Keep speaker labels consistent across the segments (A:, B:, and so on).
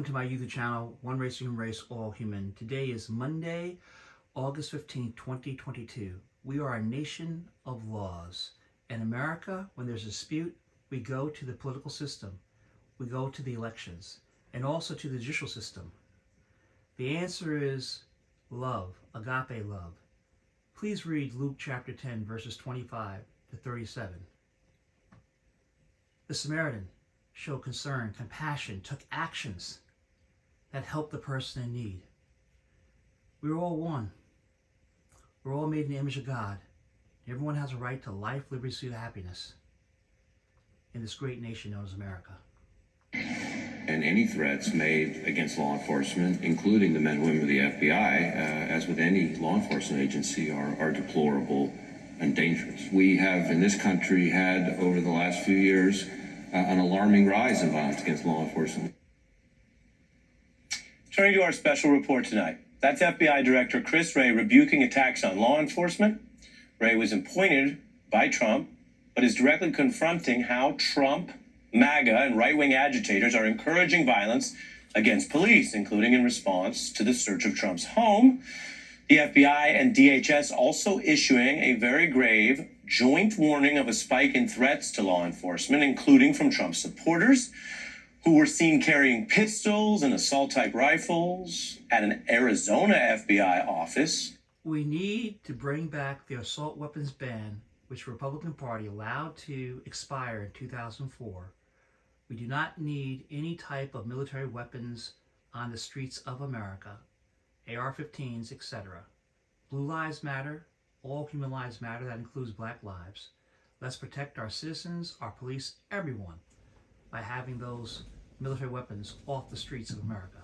A: welcome to my YouTube channel, One Race, Human Race, All Human. Today is Monday, August 15, 2022. We are a nation of laws. In America, when there's a dispute, we go to the political system. We go to the elections, and also to the judicial system. The answer is love, agape love. Please read Luke chapter 10, verses 25 to 37. The Samaritan showed concern, compassion, took actions that helped the person in need. We're all one. We're all made in the image of God. Everyone has a right to life, liberty, and happiness in this great nation known as America.
B: And any threats made against law enforcement, including the men and women of the FBI, as with any law enforcement agency, are deplorable and dangerous. We have in this country had over the last few years an alarming rise in violence against law enforcement.
C: Turning to our special report tonight, that's FBI Director Chris Wray rebuking attacks on law enforcement. Wray was appointed by Trump, but is directly confronting how Trump, MAGA, and right-wing agitators are encouraging violence against police, including in response to the search of Trump's home. The FBI and DHS also issuing a very grave joint warning of a spike in threats to law enforcement, including from Trump supporters who were seen carrying pistols and assault-type rifles at an Arizona FBI office.
A: We need to bring back the assault weapons ban, which the Republican Party allowed to expire in 2004. We do not need any type of military weapons on the streets of America, AR-15s, etc. Blue lives matter. All human lives matter. That includes black lives. Let's protect our citizens, our police, everyone, by having those military weapons off the streets of America.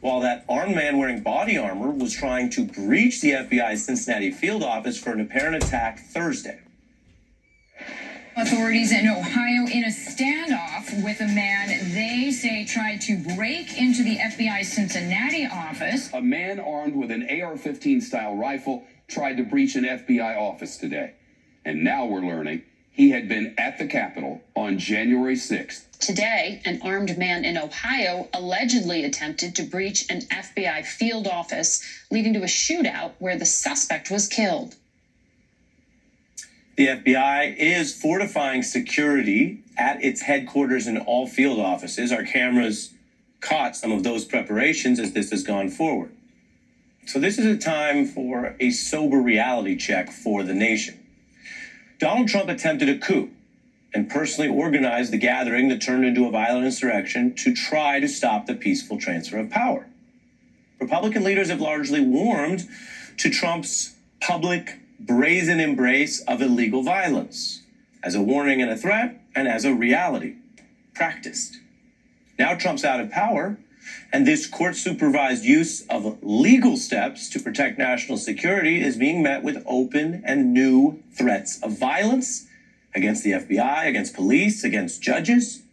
C: While that armed man wearing body armor was trying to breach the FBI's Cincinnati field office for an apparent attack Thursday.
D: Authorities in Ohio in a standoff with a man they say tried to break into the FBI Cincinnati office.
E: A man armed with an AR-15 style rifle tried to breach an FBI office today. And now we're learning he had been at the Capitol on January 6th.
F: Today, an armed man in Ohio allegedly attempted to breach an FBI field office, leading to a shootout where the suspect was killed.
C: The FBI is fortifying security at its headquarters in all field offices. Our cameras caught some of those preparations as this has gone forward. So this is a time for a sober reality check for the nation. Donald Trump attempted a coup and personally organized the gathering that turned into a violent insurrection to try to stop the peaceful transfer of power. Republican leaders have largely warmed to Trump's public brazen embrace of illegal violence as a warning and a threat, and as a reality practiced. Now Trump's out of power, and this court-supervised use of legal steps to protect national security is being met with open and new threats of violence against the FBI, against police, against judges.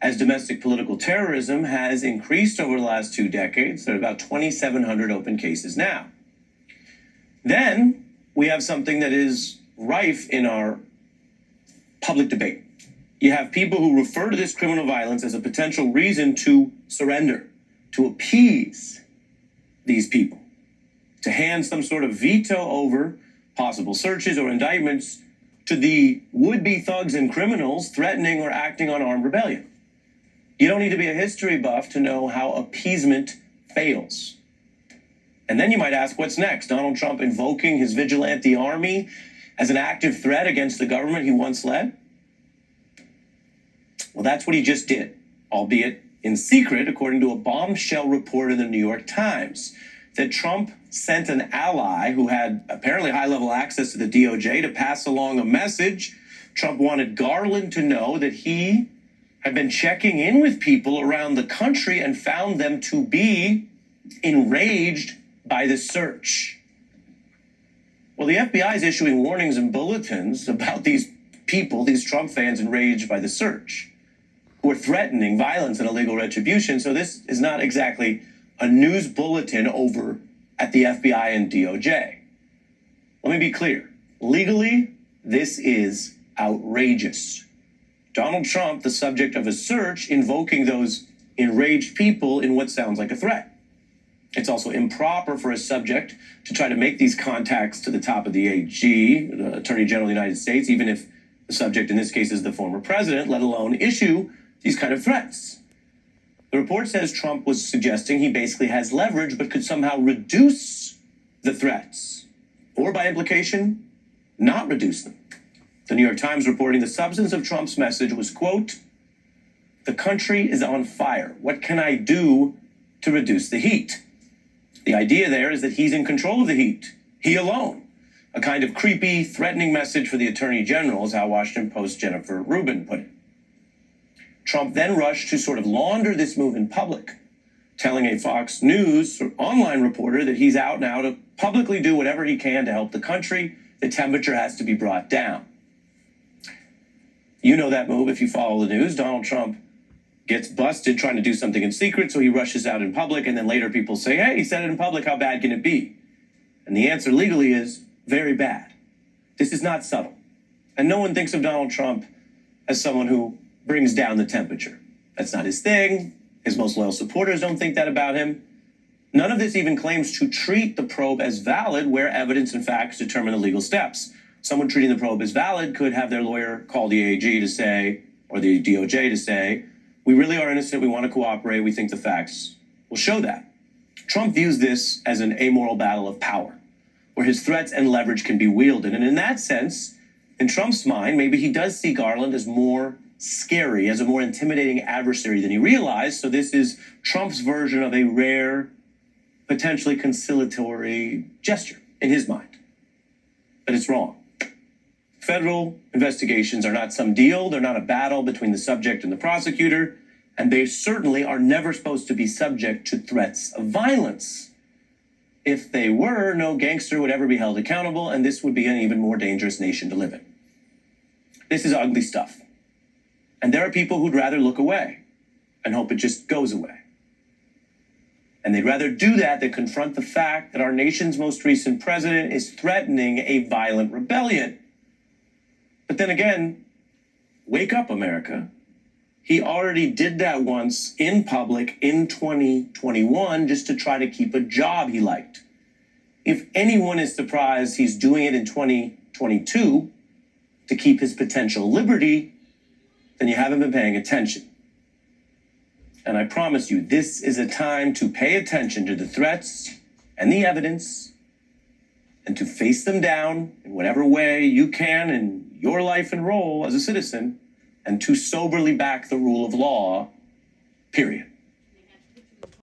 C: As domestic political terrorism has increased over the last 2 decades, there are about 2,700 open cases now. Then we have something that is rife in our public debate. You have people who refer to this criminal violence as a potential reason to surrender, to appease these people, to hand some sort of veto over possible searches or indictments to the would-be thugs and criminals threatening or acting on armed rebellion. You don't need to be a history buff to know how appeasement fails. And then you might ask, what's next? Donald Trump invoking his vigilante army as an active threat against the government he once led? Well, that's what he just did, albeit in secret, according to a bombshell report in the New York Times, that Trump sent an ally who had apparently high-level access to the DOJ to pass along a message. Trump wanted Garland to know that he had been checking in with people around the country and found them to be enraged by the search. Well, the FBI is issuing warnings and bulletins about these people, these Trump fans enraged by the search, who are threatening violence and illegal retribution. So this is not exactly a news bulletin over at the FBI and DOJ. Let me be clear. Legally, this is outrageous. Donald Trump, the subject of a search, invoking those enraged people in what sounds like a threat. It's also improper for a subject to try to make these contacts to the top of the AG, the Attorney General of the United States, even if the subject in this case is the former president, let alone issue these kind of threats. The report says Trump was suggesting he basically has leverage but could somehow reduce the threats, or by implication, not reduce them. The New York Times reporting the substance of Trump's message was, quote, "The country is on fire. What can I do to reduce the heat?" The idea there is that he's in control of the heat, he alone. A kind of creepy, threatening message for the Attorney General is how Washington Post's Jennifer Rubin put it. Trump then rushed to sort of launder this move in public, telling a Fox News online reporter that he's out now to publicly do whatever he can to help the country. The temperature has to be brought down. You know that move if you follow the news. Donald Trump gets busted trying to do something in secret, so he rushes out in public, and then later people say, hey, he said it in public, how bad can it be? And the answer legally is very bad. This is not subtle. And no one thinks of Donald Trump as someone who brings down the temperature. That's not his thing. His most loyal supporters don't think that about him. None of this even claims to treat the probe as valid where evidence and facts determine the legal steps. Someone treating the probe as valid could have their lawyer call the AG to say, or the DOJ to say, we really are innocent, we want to cooperate, we think the facts will show that. Trump views this as an amoral battle of power, where his threats and leverage can be wielded. And in that sense, in Trump's mind, maybe he does see Garland as more scary, as a more intimidating adversary than he realized. So this is Trump's version of a rare, potentially conciliatory gesture in his mind. But it's wrong. Federal investigations are not some deal. They're not a battle between the subject and the prosecutor. And they certainly are never supposed to be subject to threats of violence. If they were, no gangster would ever be held accountable, and this would be an even more dangerous nation to live in. This is ugly stuff. And there are people who'd rather look away and hope it just goes away. And they'd rather do that than confront the fact that our nation's most recent president is threatening a violent rebellion. But then again, wake up, America. He already did that once in public in 2021 just to try to keep a job he liked. If anyone is surprised he's doing it in 2022 to keep his potential liberty, then you haven't been paying attention. And I promise you, this is a time to pay attention to the threats and the evidence and to face them down in whatever way you can in your life and role as a citizen, and to soberly back the rule of law, period.